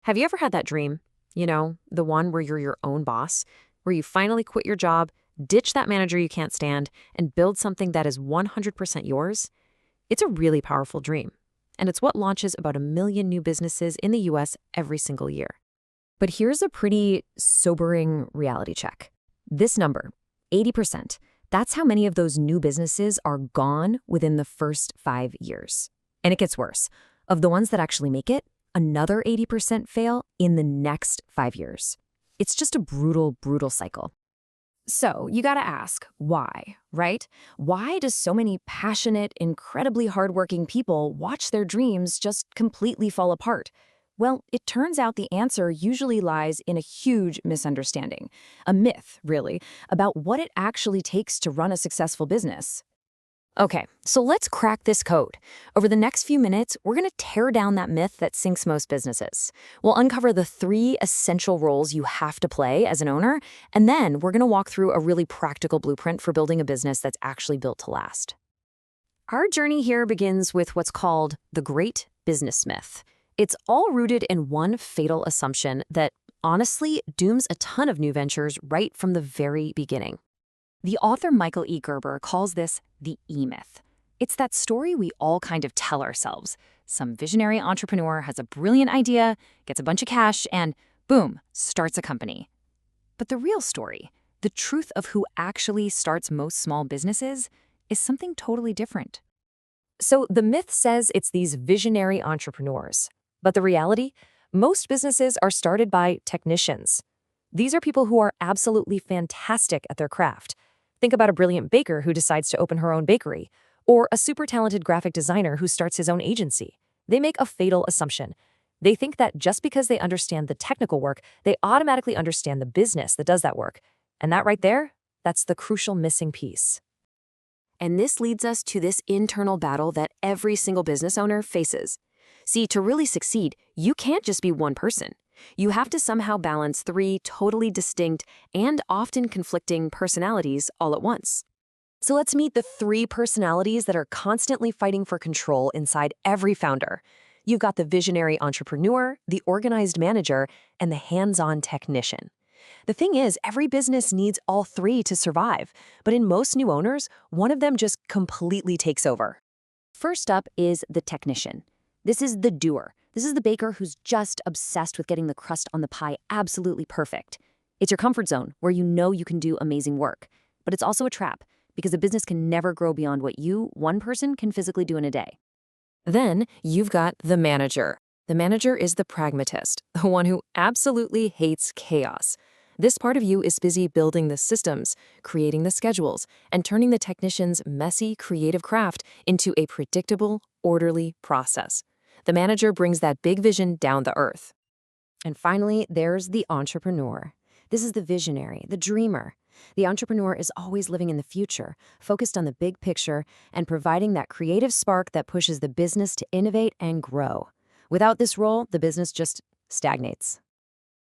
Have you ever had that dream? The one where you're your own boss, where you finally quit your job, ditch that manager you can't stand, and build something that is 100% yours? It's a really powerful dream, and it's what launches about 1 million new businesses in the US every single year. But here's a pretty sobering reality check. This number, 80%, that's how many of those new businesses are gone within the first 5 years. And it gets worse. Of the ones that actually make it, another 80% fail in the next 5 years. It's just a brutal, brutal cycle. So you gotta ask, why, right? Why does so many passionate, incredibly hardworking people watch their dreams just completely fall apart? Well, it turns out the answer usually lies in a huge misunderstanding, a myth, really, about what it actually takes to run a successful business. Okay, so let's crack this code. Over the next few minutes, we're going to tear down that myth that sinks most businesses. We'll uncover the 3 essential roles you have to play as an owner, and then we're going to walk through a really practical blueprint for building a business that's actually built to last. Our journey here begins with what's called the Great Business Myth. It's all rooted in one fatal assumption that, honestly, dooms a ton of new ventures right from the very beginning. The author Michael E. Gerber calls this the E-myth. It's that story we all kind of tell ourselves. Some visionary entrepreneur has a brilliant idea, gets a bunch of cash, and boom, starts a company. But the real story, the truth of who actually starts most small businesses, is something totally different. So the myth says it's these visionary entrepreneurs. But the reality? Most businesses are started by technicians. These are people who are absolutely fantastic at their craft. Think about a brilliant baker who decides to open her own bakery, or a super talented graphic designer who starts his own agency. They make a fatal assumption. They think that just because they understand the technical work, they automatically understand the business that does that work. And that right there, that's the crucial missing piece. And this leads us to this internal battle that every single business owner faces. See, to really succeed, you can't just be one person. You have to somehow balance 3 totally distinct and often conflicting personalities all at once. So let's meet the 3 personalities that are constantly fighting for control inside every founder. You've got the visionary entrepreneur, the organized manager, and the hands-on technician. The thing is, every business needs all 3 to survive, but in most new owners, one of them just completely takes over. First up is the technician. This is the doer. This is the baker who's just obsessed with getting the crust on the pie absolutely perfect. It's your comfort zone where you know you can do amazing work. But it's also a trap because a business can never grow beyond what one person, can physically do in a day. Then you've got the manager. The manager is the pragmatist, the one who absolutely hates chaos. This part of you is busy building the systems, creating the schedules, and turning the technician's messy, creative craft into a predictable, orderly process. The manager brings that big vision down to earth. And finally, there's the entrepreneur. This is the visionary, the dreamer. The entrepreneur is always living in the future, focused on the big picture, and providing that creative spark that pushes the business to innovate and grow. Without this role, the business just stagnates.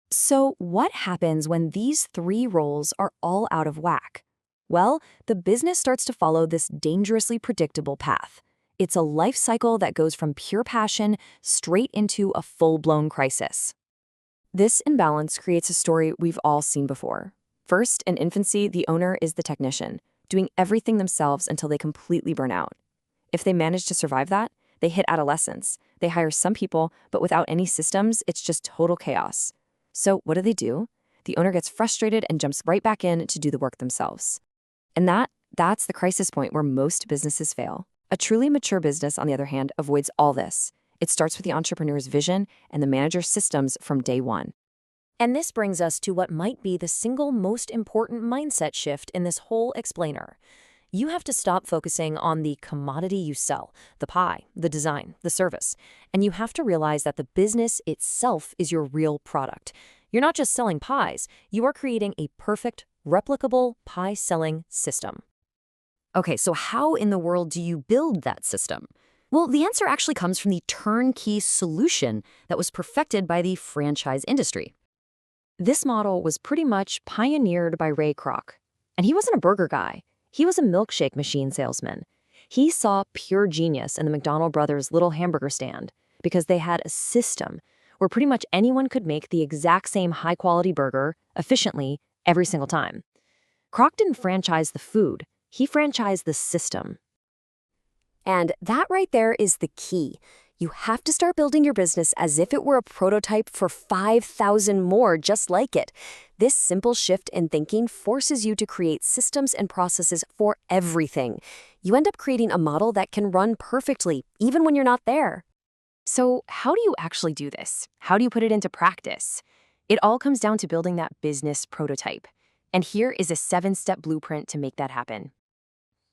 So what happens when these 3 roles are all out of whack? Well, the business starts to follow this dangerously predictable path. It's a life cycle that goes from pure passion straight into a full-blown crisis. This imbalance creates a story we've all seen before. First, in infancy, the owner is the technician, doing everything themselves until they completely burn out. If they manage to survive that, they hit adolescence. They hire some people, but without any systems, it's just total chaos. So what do? The owner gets frustrated and jumps right back in to do the work themselves. And that's the crisis point where most businesses fail. A truly mature business, on the other hand, avoids all this. It starts with the entrepreneur's vision and the manager's systems from day one. And this brings us to what might be the single most important mindset shift in this whole explainer. You have to stop focusing on the commodity you sell, the pie, the design, the service, and you have to realize that the business itself is your real product. You're not just selling pies, you are creating a perfect, replicable pie-selling system. Okay, so how in the world do you build that system? Well, the answer actually comes from the turnkey solution that was perfected by the franchise industry. This model was pretty much pioneered by Ray Kroc. And he wasn't a burger guy. He was a milkshake machine salesman. He saw pure genius in the McDonald brothers' little hamburger stand because they had a system where pretty much anyone could make the exact same high-quality burger efficiently every single time. Kroc didn't franchise the food, he franchised the system. And that right there is the key. You have to start building your business as if it were a prototype for 5,000 more just like it. This simple shift in thinking forces you to create systems and processes for everything. You end up creating a model that can run perfectly, even when you're not there. So, how do you actually do this? How do you put it into practice? It all comes down to building that business prototype. And here is a 7-step blueprint to make that happen.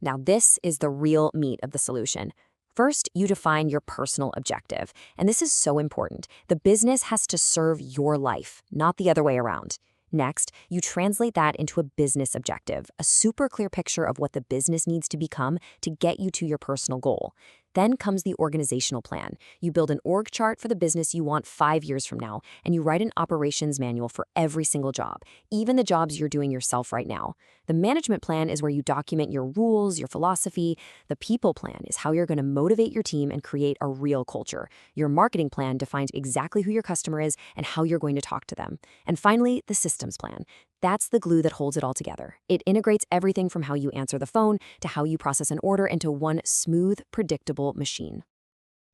Now, this is the real meat of the solution. First, you define your personal objective. And this is so important. The business has to serve your life, not the other way around. Next, you translate that into a business objective, a super clear picture of what the business needs to become to get you to your personal goal. Then comes the organizational plan. You build an org chart for the business you want 5 years from now, and you write an operations manual for every single job, even the jobs you're doing yourself right now. The management plan is where you document your rules, your philosophy. The people plan is how you're going to motivate your team and create a real culture. Your marketing plan defines exactly who your customer is and how you're going to talk to them. And finally, the systems plan. That's the glue that holds it all together. It integrates everything from how you answer the phone to how you process an order into one smooth, predictable machine.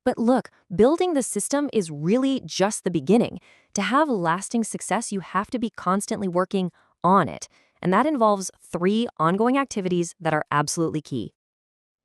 But look, building the system is really just the beginning. To have lasting success, you have to be constantly working on it. And that involves 3 ongoing activities that are absolutely key.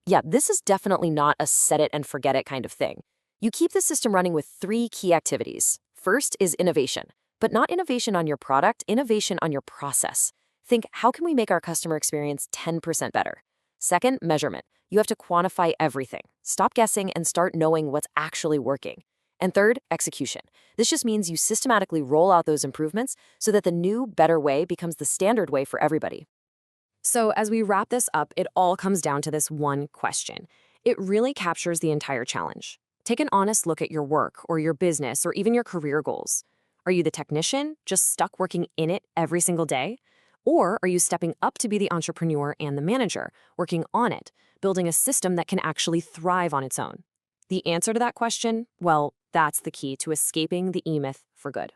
Yeah, this is definitely not a set it and forget it kind of thing. You keep the system running with 3 key activities. First is innovation, but not innovation on your product, innovation on your process. Think, how can we make our customer experience 10% better? Second, measurement. You have to quantify everything. Stop guessing and start knowing what's actually working. And third, execution. This just means you systematically roll out those improvements so that the new, better way becomes the standard way for everybody. So as we wrap this up, it all comes down to this one question. It really captures the entire challenge. Take an honest look at your work or your business or even your career goals. Are you the technician, just stuck working in it every single day? Or are you stepping up to be the entrepreneur and the manager, working on it, building a system that can actually thrive on its own? The answer to that question, well, that's the key to escaping the E-myth for good.